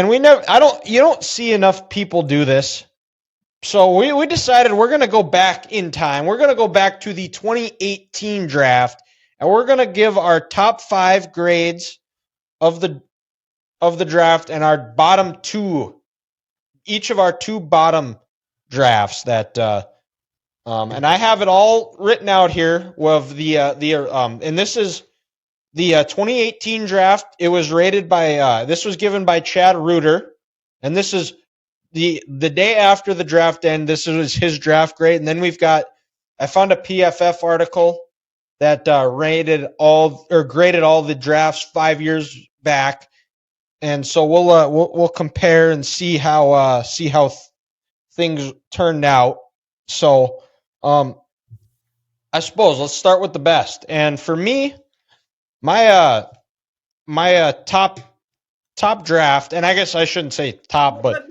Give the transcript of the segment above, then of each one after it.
and you don't see enough people do this. So we decided we're going to go back in time. We're going to go back to the 2018 draft, and we're going to give our top 5 grades of the draft and our bottom 2, each of our 2 bottom drafts that and I have it all written out here with and this is the 2018 draft. It was rated by this was given by Chad Reuter, and this is the day after the draft end. This was his draft grade, and then I found a PFF article that graded all the drafts 5 years back, and so we'll compare and see how things turned out. So I suppose let's start with the best, and for me, my top draft, and I guess I shouldn't say top, but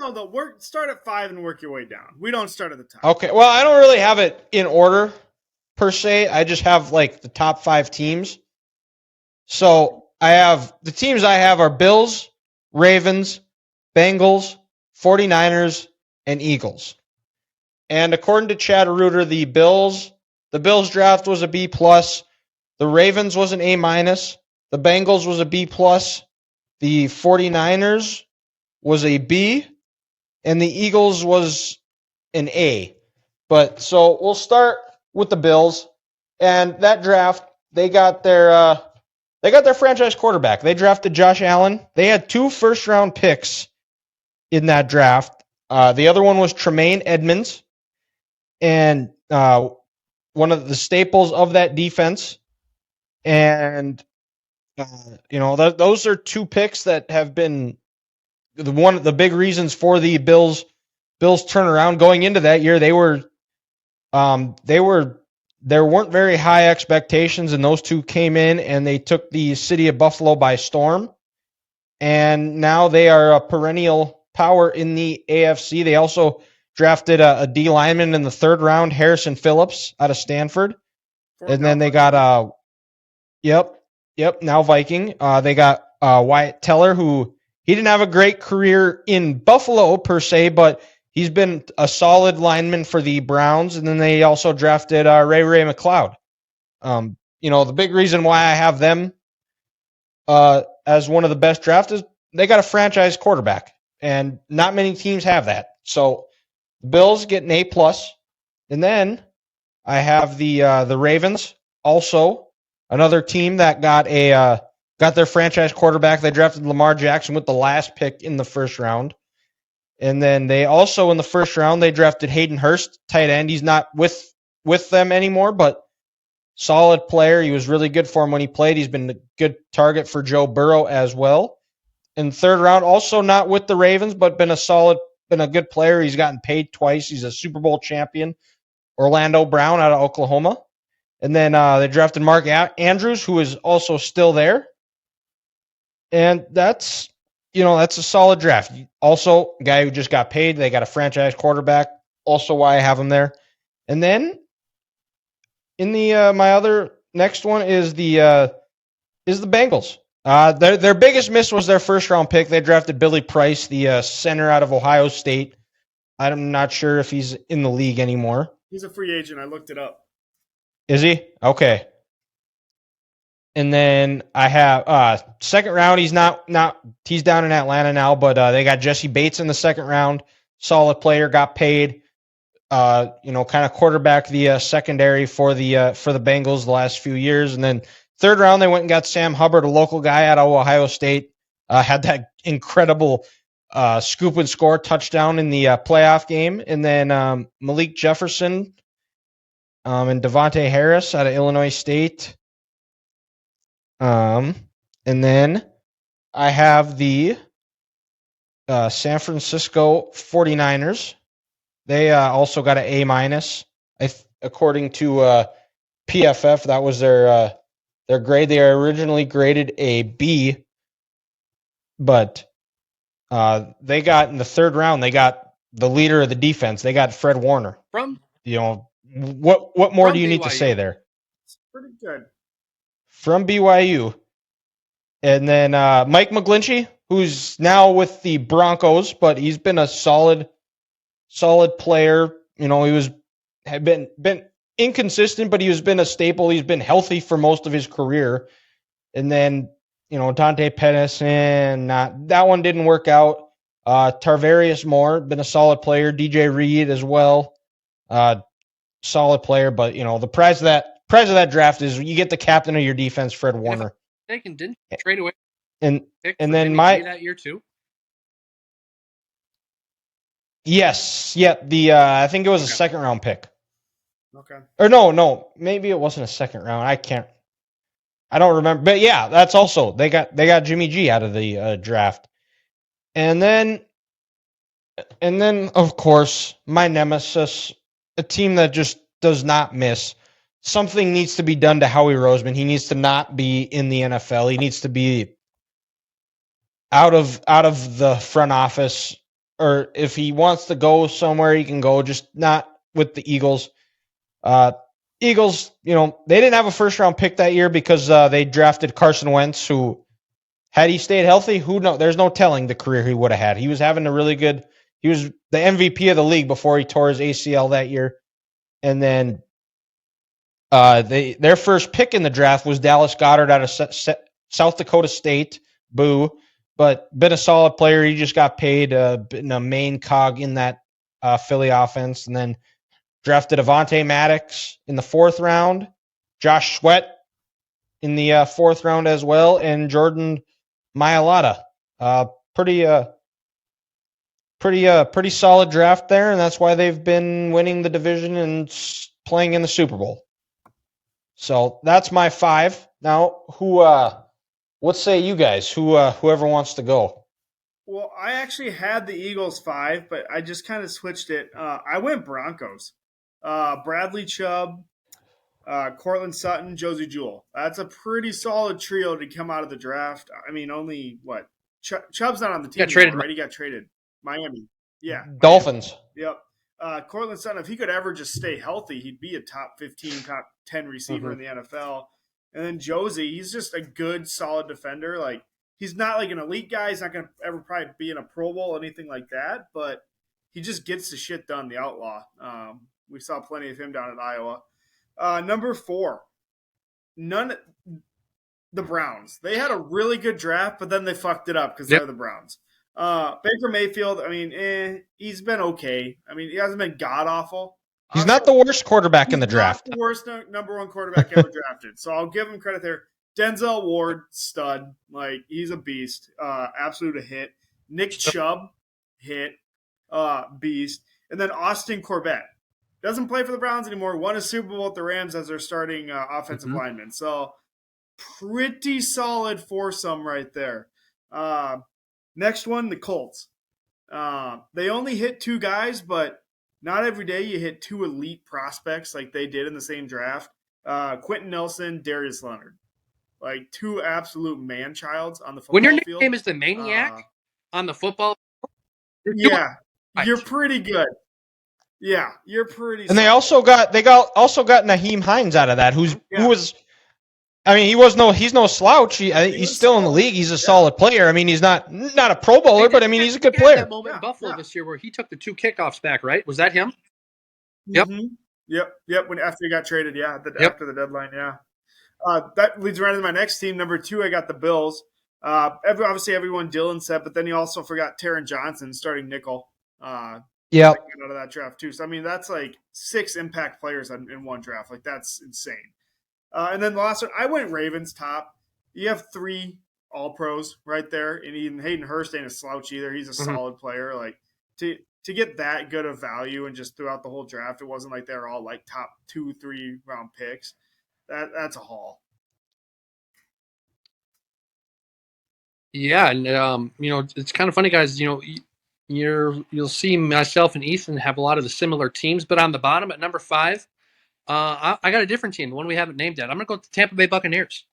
start at 5 and work your way down. We don't start at the top. Okay, well, I don't really have it in order per se. I just have like the top 5 teams. So I have the teams I have are Bills, Ravens, Bengals, 49ers, and Eagles. And according to Chad Reuter, the Bills draft was a B+, the Ravens was an A-, the Bengals was a B+, the 49ers was a B, and the Eagles was an A. But so we'll start with the Bills, and that draft they got their franchise quarterback. They drafted Josh Allen. They had 2 first-round picks in that draft. The other one was Tremaine Edmonds, and one of the staples of that defense. And those are 2 picks that have been the big reasons for the Bills turnaround going into that year. There weren't very high expectations, and those 2 came in and they took the city of Buffalo by storm. And now they are a perennial power in the AFC. They also drafted a D lineman in the 3rd round, Harrison Phillips out of Stanford. And then they got now Viking. They got Wyatt Teller, who he didn't have a great career in Buffalo per se, but he's been a solid lineman for the Browns. And then they also drafted Ray McLeod. The big reason why I have them as one of the best drafts is they got a franchise quarterback, and not many teams have that. So the Bills get an A+. And then I have the Ravens, also another team that got their franchise quarterback. They drafted Lamar Jackson with the last pick in the 1st round. And then they also, in the 1st round, they drafted Hayden Hurst, tight end. He's not with them anymore, but solid player. He was really good for him when he played. He's been a good target for Joe Burrow as well. In 3rd round, also not with the Ravens, but been a good player. He's gotten paid twice. He's a Super Bowl champion, Orlando Brown out of Oklahoma. And then they drafted Mark Andrews, who is also still there. And that's a solid draft. Also, a guy who just got paid. They got a franchise quarterback. Also why I have him there. And then in the my other next one is the Bengals. Their biggest miss was their 1st round pick. They drafted Billy Price, the center out of Ohio State. I'm not sure if he's in the league anymore. He's a free agent. I looked it up. Is he? Okay. And then I have 2nd round. He's he's down in Atlanta now, but they got Jesse Bates in the 2nd round. Solid player, got paid. Kind of quarterback the secondary for the Bengals the last few years. And then 3rd round, they went and got Sam Hubbard, a local guy out of Ohio State. Had that incredible scoop and score touchdown in the playoff game. And then Malik Jefferson and Devontae Harris out of Illinois State. And then I have the San Francisco 49ers. They also got an A-. According to PFF, that was their grade. They are originally graded a B, but they got in the 3rd round, they got the leader of the defense. They got Fred Warner. What more do you need to say there? It's pretty good. From BYU. And then Mike McGlinchey, who's now with the Broncos, but he's been a solid player. You know, had been inconsistent, but he has been a staple. He's been healthy for most of his career. And then, you know, Dante Pettis, and that one didn't work out. Tarvarius Moore, been a solid player. DJ Reed as well, solid player. But you know, the prize of that draft is you get the captain of your defense, Fred Warner. They didn't trade away and then Jimmy G that year too. Yes, yeah. The I think it was a second round pick. Okay. Or no, maybe it wasn't a second round. I don't remember, but yeah, that's also they got Jimmy G out of the draft, and then of course my nemesis, a team that just does not miss. Something needs to be done to Howie Roseman. He needs to not be in the NFL. He needs to be out of the front office, or if he wants to go somewhere, he can go. Just not with the Eagles. Eagles, you know, they didn't have a first round pick that year because they drafted Carson Wentz, who, had he stayed healthy, who knows? There's no telling the career he would have had. He was having a really good. He was the MVP of the league before he tore his ACL that year, and then their first pick in the draft was Dallas Goedert out of South Dakota State. Boo, but been a solid player. He just got paid, been a main cog in that Philly offense, and then drafted Avonte Maddox in the 4th round, Josh Sweat in the 4th round as well, and Jordan Mailata. Pretty solid draft there, and that's why they've been winning the division and playing in the Super Bowl. So that's my 5. Now, what say you guys? Whoever wants to go. Well, I actually had the Eagles 5, but I just kind of switched it. I went Broncos. Bradley Chubb, Cortland Sutton, Josie Jewell. That's a pretty solid trio to come out of the draft. I mean, only what? Chubb's not on the team anymore, right? He got traded. Miami. Yeah. Dolphins. Miami. Yep. Cortland Sutton, if he could ever just stay healthy, he'd be a top 15, top 10 receiver in the NFL. And then Josie, he's just a good, solid defender. Like, he's not like an elite guy. He's not going to ever probably be in a Pro Bowl or anything like that, but he just gets the shit done, the outlaw. We saw plenty of him down at Iowa. Number 4, the Browns. They had a really good draft, but then they fucked it up because they're the Browns. Baker Mayfield, I mean, he's been okay. I mean, he hasn't been god-awful. He's not the worst quarterback in the draft. Not the worst number 1 quarterback ever drafted. So I'll give him credit there. Denzel Ward, stud. Like, he's a beast. Absolute hit. Nick Chubb, hit. Beast. And then Austin Corbett. Doesn't play for the Browns anymore. Won a Super Bowl at the Rams as their starting offensive lineman. So pretty solid foursome right there. Next one, the Colts. They only hit 2 guys, but not every day you hit 2 elite prospects like they did in the same draft. Quentin Nelson, Darius Leonard. Like 2 absolute man-childs on the football field. When your nickname is the Maniac on the football field, you're pretty good. Yeah, you're pretty. And they also got Nyheim Hines out of that, who was. I mean, he's no slouch. He's still in the league. He's a solid player. I mean, he's not a Pro Bowler, but I mean, he's a good player. That moment in Buffalo this year where he took the 2 kickoffs back, right? Was that him? Mm-hmm. Yep. When after he got traded, after the deadline, that leads right into my next team. Number 2, I got the Bills. Obviously, everyone Dylan said, but then you also forgot Taron Johnson, starting nickel. Out of that draft too. So I mean, that's like 6 impact players in one draft. Like, that's insane. And then the last one, I went Ravens top. You have 3 All Pros right there, and even Hayden Hurst ain't a slouch either. He's a solid player. Like, to get that good of value and just throughout the whole draft, it wasn't like they were all like top 2-3 round picks. That's a haul. Yeah, and it's kind of funny, guys. You'll see myself and Ethan have a lot of the similar teams, but on the bottom at number 5, I got a different team, the one we haven't named yet. I'm going to go with the Tampa Bay Buccaneers.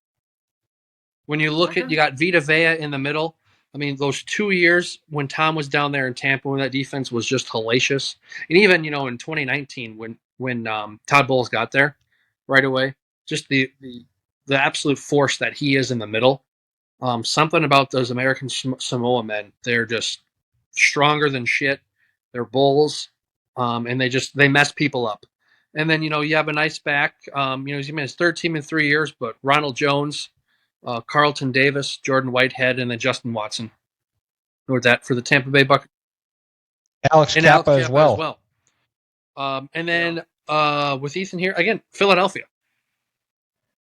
When you look at, you got Vita Vea in the middle. I mean, those 2 years when Tom was down there in Tampa, when that defense was just hellacious, and even in 2019 when Todd Bowles got there right away, just the absolute force that he is in the middle. Something about those American Samoa men. They're just stronger than shit. They're bulls, and they mess people up. And then you have a nice back. He's been his third team in 3 years, but Ronald Jones, Carlton Davis, Jordan Whitehead, and then Justin Watson. Or that for the Tampa Bay Buccaneers. Alex And Kappa Alex as well. And then with Ethan here again, Philadelphia.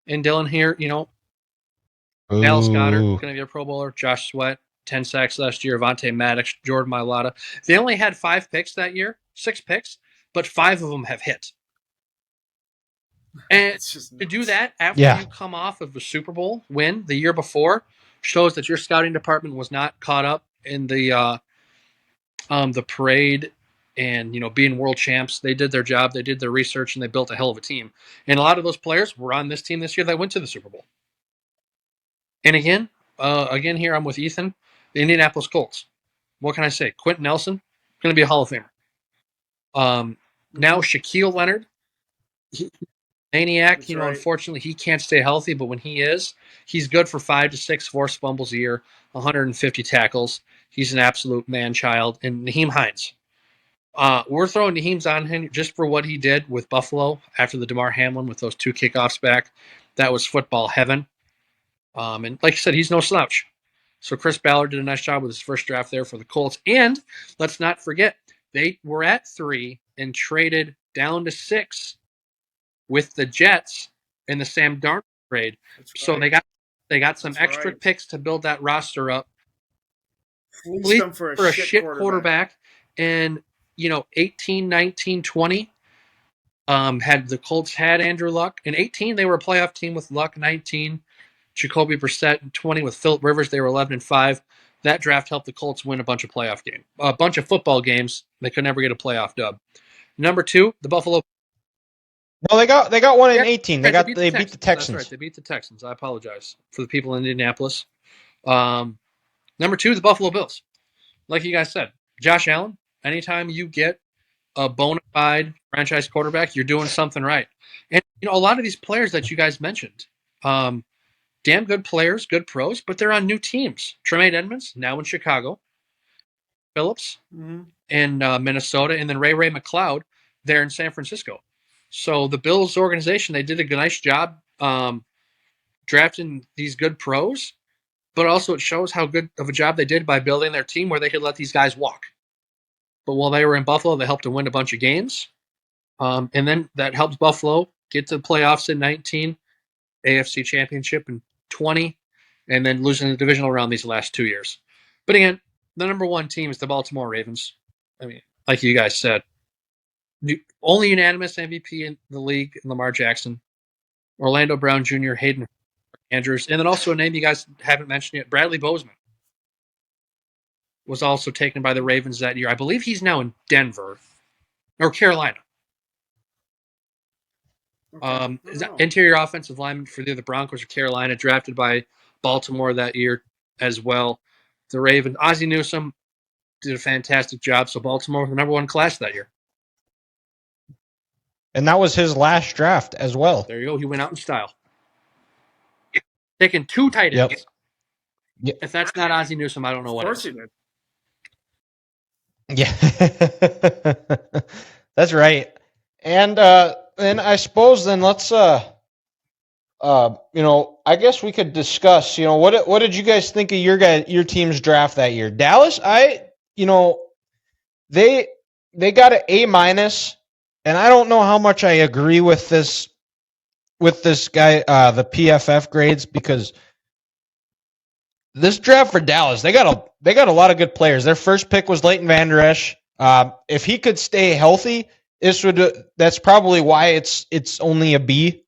And Dylan here, Dallas Goedert Ooh. going to be a Pro Bowler. Josh Sweat, 10 sacks last year. Avonte Maddox, Jordan Mailata. They only had 5 picks that year, 6 picks, but 5 of them have hit. And It's just to do nuts. that after Yeah. you come off of a Super Bowl win the year before shows that your scouting department was not caught up in the parade and being world champs. They did their job, they did their research, and they built a hell of a team. And a lot of those players were on this team this year that went to the Super Bowl. And again here I'm with Ethan. The Indianapolis Colts. What can I say? Quentin Nelson, going to be a Hall of Famer. Now Shaquille Leonard, maniac. That's right. Unfortunately, he can't stay healthy, but when he is, he's good for 5 to 6 forced fumbles a year, 150 tackles. He's an absolute man-child. And Nyheim Hines. We're throwing Nyheim's on him just for what he did with Buffalo after the Damar Hamlin with those 2 kickoffs back. That was football heaven. And like I said, he's no slouch. So Chris Ballard did a nice job with his first draft there for the Colts. And let's not forget, they were at 3 and traded down to 6 with the Jets in the Sam Darnold trade. That's So right. they got some That's extra right. picks to build that roster up. Fleeced them for a shit quarterback. And 18, 19, 20 had the Colts had Andrew Luck. In 18, they were a playoff team with Luck. 19, Jacoby Brissett. And 20 with Phillip Rivers. They were 11-5. That draft helped the Colts win a bunch of football games. They could never get a playoff dub. Number 2, the Buffalo. No, they got one in 18. They beat the Texans. That's right. They beat the Texans. I apologize for the people in Indianapolis. Number 2, the Buffalo Bills. Like you guys said, Josh Allen. Anytime you get a bona fide franchise quarterback, you're doing something right. And a lot of these players that you guys mentioned, damn good players, good pros, but they're on new teams. Tremaine Edmonds now in Chicago, Phillips in Minnesota, and then Ray McLeod there in San Francisco. So the Bills organization, they did a nice job drafting these good pros, but also it shows how good of a job they did by building their team where they could let these guys walk. But while they were in Buffalo, they helped to win a bunch of games. And then that helps Buffalo get to the playoffs in 19, AFC Championship in 20, and then losing the divisional round these last 2 years. But again, the number 1 team is the Baltimore Ravens. I mean, like you guys said, only unanimous MVP in the league, Lamar Jackson, Orlando Brown Jr., Hayden Andrews, and then also a name you guys haven't mentioned yet, Bradley Bozeman. Was also taken by the Ravens that year. I believe he's now in Denver or Carolina. Okay. Interior offensive lineman for the Broncos or Carolina, drafted by Baltimore that year as well. The Ravens, Ozzie Newsome did a fantastic job. So Baltimore was the number 1 class that year. And that was his last draft as well. There you go. He went out in style. Taking 2 tight ends. Yep. If that's not Ozzie Newsome, I don't know what Of course is. he did. Yeah. That's right. And I suppose then let's I guess we could discuss, what did you guys think of your team's draft that year? Dallas, they got an A-, and I don't know how much I agree with this guy, the PFF grades, because this draft for Dallas, they got a lot of good players. Their first pick was Leighton Vander Esch. If he could stay healthy, that's probably why it's only a B.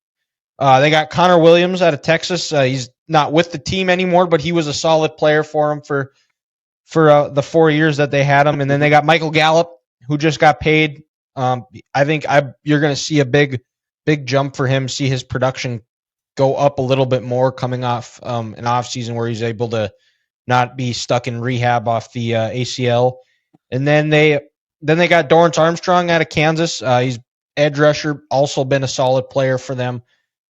They got Connor Williams out of Texas. He's not with the team anymore, but he was a solid player for him for the 4 years that they had him. And then they got Michael Gallup, who just got paid. I think you're going to see a big jump for him. See his production go up a little bit more coming off an off season where he's able to not be stuck in rehab off the ACL. And then they got Dorrance Armstrong out of Kansas. He's edge rusher, also been a solid player for them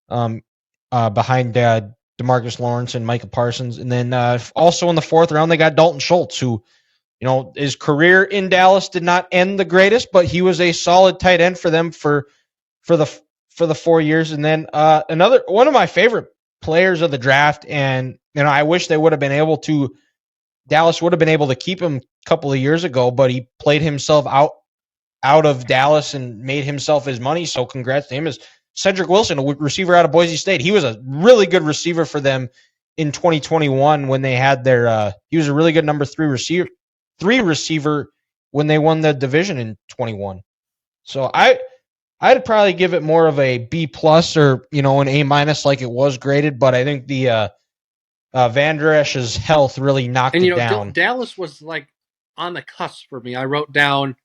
behind DeMarcus Lawrence and Micah Parsons. And then also in the 4th round, they got Dalton Schultz, who, his career in Dallas did not end the greatest, but he was a solid tight end for them for the 4 years. And then another one of my favorite players of the draft, and I wish they would have been able to. Dallas would have been able to keep him a couple of years ago, but he played himself out of Dallas and made himself his money. So congrats to him. Is Cedric Wilson, a receiver out of Boise State. He was a really good receiver for them in 2021 when they had their. He was a really good number 3 receiver when they won the division in 21. So I'd probably give it more of a B+ or an A- like it was graded, but I think the Van Der Esch's health really knocked it down. Dallas was like on the cusp for me. I wrote down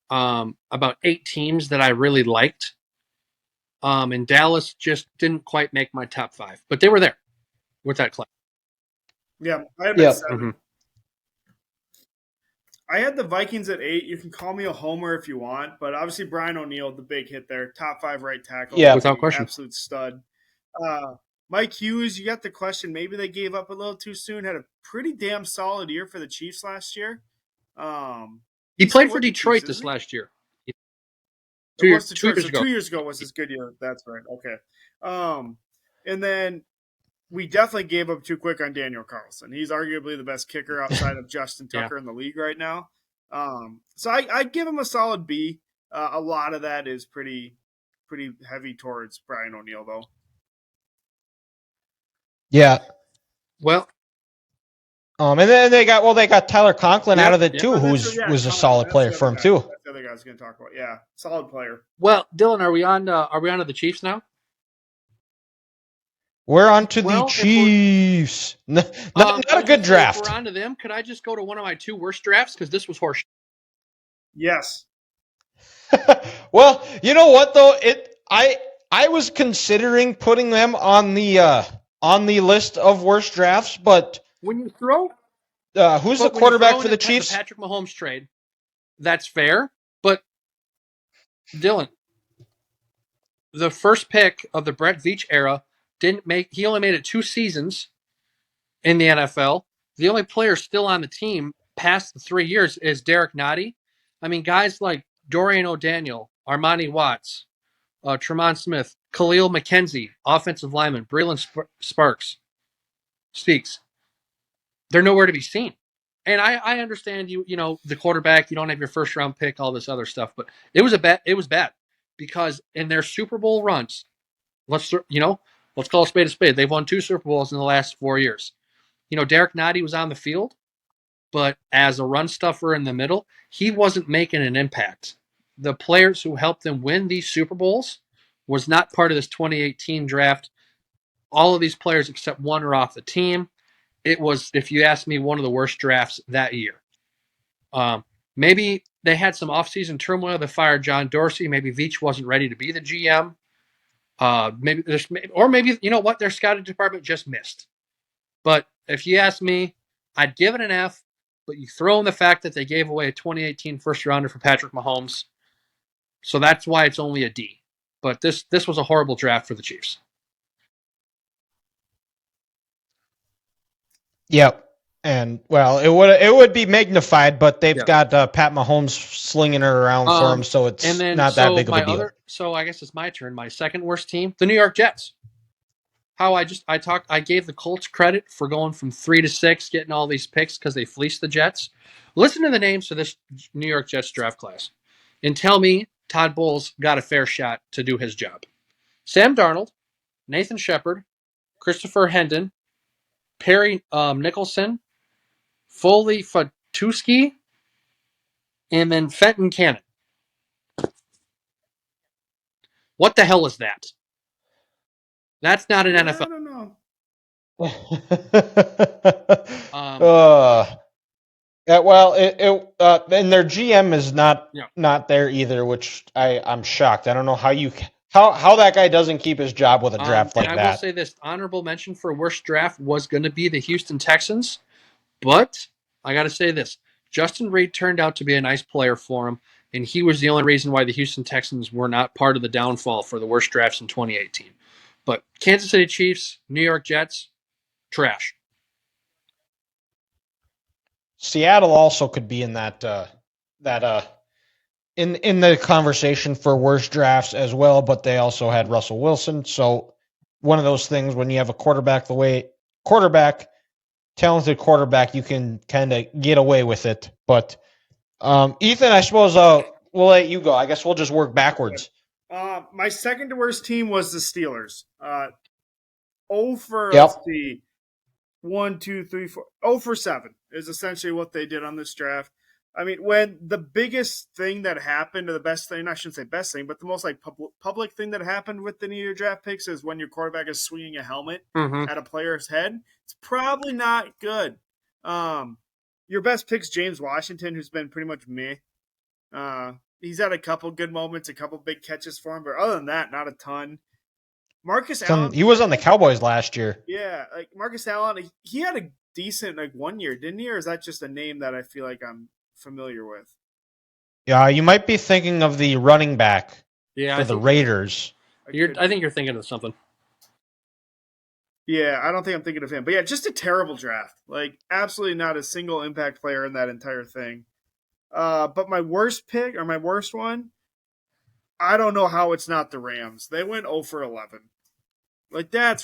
about 8 teams that I really liked, and Dallas just didn't quite make my top 5, but they were there with that class. Yeah, I had 7. Mm-hmm. I had the Vikings at 8. You can call me a homer if you want, but obviously Brian O'Neill, the big hit there, top 5 right tackle. Yeah, without question, absolute stud. Mike Hughes, you got the question. Maybe they gave up a little too soon. Had a pretty damn solid year for the Chiefs last year. He played for Detroit this last year. 2 years ago. 2 years ago was his good year. That's right. Okay. And then we definitely gave up too quick on Daniel Carlson. He's arguably the best kicker outside of Justin Tucker in the league right now. So I give him a solid B. A lot of that is pretty heavy towards Brian O'Neill, though. Yeah. Well, and then they got Tyler Conklin out of it too, who was a solid player for him too. That's the other guy I was going to talk about. Yeah, solid player. Well, Dylan, are we on to the Chiefs now? We're on to the Chiefs. Not a good draft. If we're on to them, could I just go to one of my 2 worst drafts because this was horseshit? Yes. Well, you know what though? I was considering putting them on the list of worst drafts, but when you throw, who's the quarterback for the Chiefs? The Patrick Mahomes trade. That's fair, but Dylan, the first pick of the Brett Veach era he only made it 2 seasons in the NFL. The only player still on the team past the 3 years is Derek Nottie. I mean, guys like Dorian O'Daniel, Armani Watts, Tremont Smith, Khalil McKenzie, offensive lineman, Braylon Speaks. They're nowhere to be seen. And I understand the quarterback, you don't have your first round pick, all this other stuff, but it was bad because in their Super Bowl runs, let's call a spade a spade. They've won 2 Super Bowls in the last 4 years. Derek Nottie was on the field, but as a run stuffer in the middle, he wasn't making an impact. The players who helped them win these Super Bowls was not part of this 2018 draft. All of these players except one are off the team. It was, if you ask me, one of the worst drafts that year. Maybe they had some offseason turmoil. They fired John Dorsey. Maybe Veach wasn't ready to be the GM. Maybe you know what, their scouting department just missed. But if you ask me, I'd give it an F. But you throw in the fact that they gave away a 2018 first rounder for Patrick Mahomes, so that's why it's only a D. But this was a horrible draft for the Chiefs. Yep. And well, it would be magnified, but they've got Pat Mahomes slinging it around for them, so it's not that big of a deal. So I guess it's my turn. My second worst team, the New York Jets. I gave the Colts credit for going from 3 to 6, getting all these picks because they fleeced the Jets. Listen to the names for this New York Jets draft class, and tell me Todd Bowles got a fair shot to do his job. Sam Darnold, Nathan Shepard, Christopher Hendon, Perry Nicholson, Foley Fatuski, and then Fenton Cannon. What the hell is that? That's not an NFL. I don't know. And their GM is not there either, which I'm shocked. I don't know how that guy doesn't keep his job with a draft like that. I will say this: honorable mention for worst draft was going to be the Houston Texans, but I got to say this: Justin Reid turned out to be a nice player for him, and he was the only reason why the Houston Texans were not part of the downfall for the worst drafts in 2018. But Kansas City Chiefs, New York Jets, trash. Seattle also could be in that in the conversation for worst drafts as well, but they also had Russell Wilson. So one of those things when you have a talented quarterback, you can kind of get away with it. But Ethan, I suppose we'll let you go. I guess we'll just work backwards. My second to worst team was the Steelers. 0 for Yep. let's see, 1, 2, 3, 4. 0 for 7 is essentially what they did on this draft. I mean, when the biggest thing that happened, or the best thing, I shouldn't say best thing, but the most like public thing that happened with the New Year draft picks is when your quarterback is swinging a helmet at a player's head. It's probably not good. Your best pick's James Washington, who's been pretty much meh. He's had a couple good moments, a couple big catches for him, but other than that, not a ton. Marcus Allen. He was on the Cowboys last year. Yeah, like Marcus Allen, he had a decent 1 year, didn't he? Or is that just a name that I feel like I'm familiar with? Yeah, you might be thinking of the running back for the Raiders. I think you're thinking of something. Yeah, I don't think I'm thinking of him. But yeah, just a terrible draft. Like, absolutely not a single impact player in that entire thing. But my worst pick, or my worst one, I don't know how it's not the Rams. They went 0 for 11. Like, that's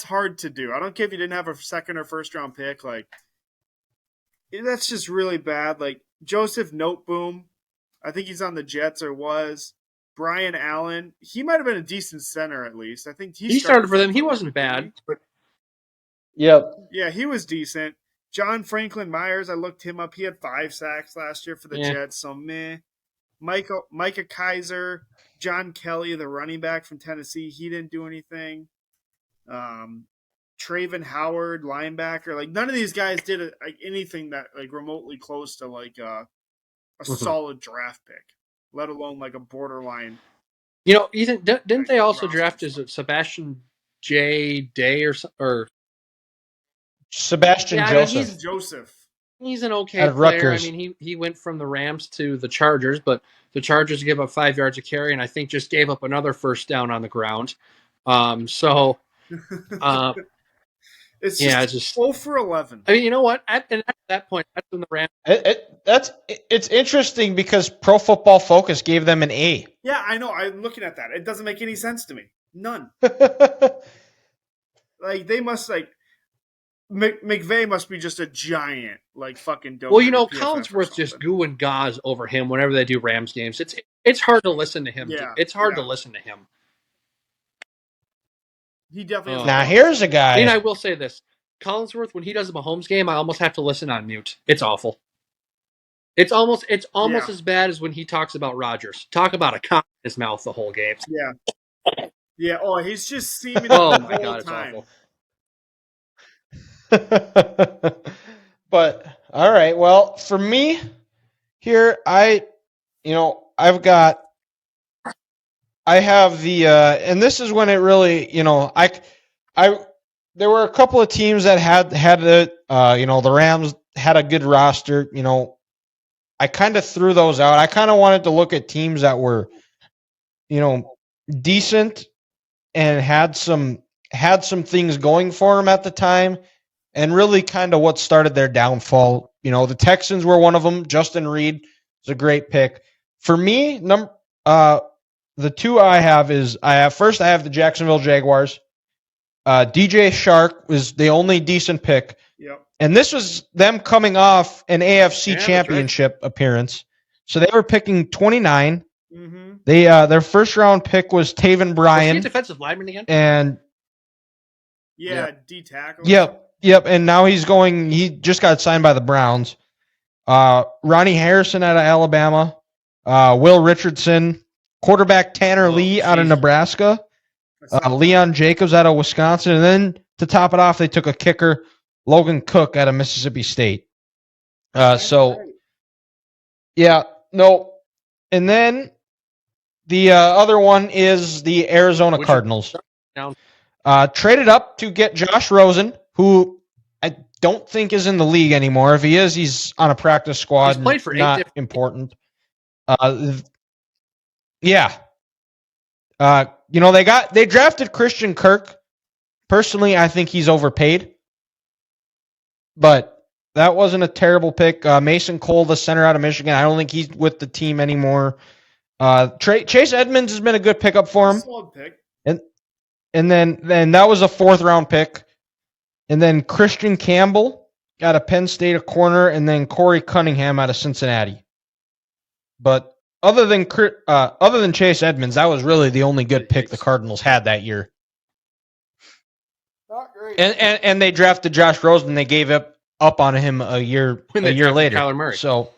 hard to do. I don't care if you didn't have a second or first round pick. Like, that's just really bad. Like, Joseph Noteboom, I think he's on the Jets or was. Brian Allen, he might have been a decent center at least. I think he started for them. He wasn't bad. But... Yep. Yeah, he was decent. John Franklin Myers, I looked him up. He had 5 sacks last year for the Jets, so meh. Micah Kaiser, John Kelly, the running back from Tennessee, he didn't do anything. Traven Howard, linebacker, like none of these guys did anything that like remotely close to like a solid draft pick, let alone like a borderline. You know, Ethan, didn't they also draft Sebastian J. Day or Sebastian Joseph? I mean, he's Joseph. He's an okay player. I mean, he went from the Rams to the Chargers, but the Chargers gave up 5 yards of carry, and I think just gave up another first down on the ground. It's just 0 for 11. I mean, you know what? At that point, that's when the Rams. It's interesting because Pro Football Focus gave them an A. Yeah, I know. I'm looking at that. It doesn't make any sense to me. None. Like they must like. McVay must be just a giant, like fucking dope. Well, you know, Collinsworth just goo and gauze over him whenever they do Rams games. It's hard to listen to him. Yeah, it's hard to listen to him. He definitely. Now here's a guy. And I will say this: Collinsworth, when he does a Mahomes game, I almost have to listen on mute. It's awful. It's almost as bad as when he talks about Rodgers. Talk about a cock in his mouth the whole game. Yeah. Yeah. Oh, he's just seeming. Oh my god, it's awful. But all right, well, for me here, I have the and this is when it really, there were a couple of teams that had the the Rams had a good roster, I kind of threw those out. I kind of wanted to look at teams that were decent and had some things going for them at the time. And really kind of what started their downfall. The Texans were one of them. Justin Reed is a great pick. For me, the two I have the Jacksonville Jaguars. DJ Shark was the only decent pick. Yep. And this was them coming off an AFC championship appearance. So they were picking 29. Mm-hmm. Their first round pick was Taven Bryan. Was he a defensive lineman again? And D tackle. Yep, and now he just got signed by the Browns. Ronnie Harrison out of Alabama. Will Richardson. Quarterback Tanner Lee out of Nebraska. Leon Jacobs out of Wisconsin. And then to top it off, they took a kicker, Logan Cook out of Mississippi State. And then the other one is the Arizona Cardinals. Traded up to get Josh Rosen, who I don't think is in the league anymore. If he is, he's on a practice squad. He's played for not important. They drafted Christian Kirk. Personally, I think he's overpaid. but that wasn't a terrible pick. Mason Cole, the center out of Michigan, I don't think he's with the team anymore. Chase Edmonds has been a good pickup for him. Solid pick. And then that was a 4th round pick. And then Christian Campbell got a Penn State corner, and then Corey Cunningham out of Cincinnati. But other than Chase Edmonds, that was really the only good pick the Cardinals had that year. Not great. And they drafted Josh Rosen. They gave up on him a year When they later. Kyler Murray. So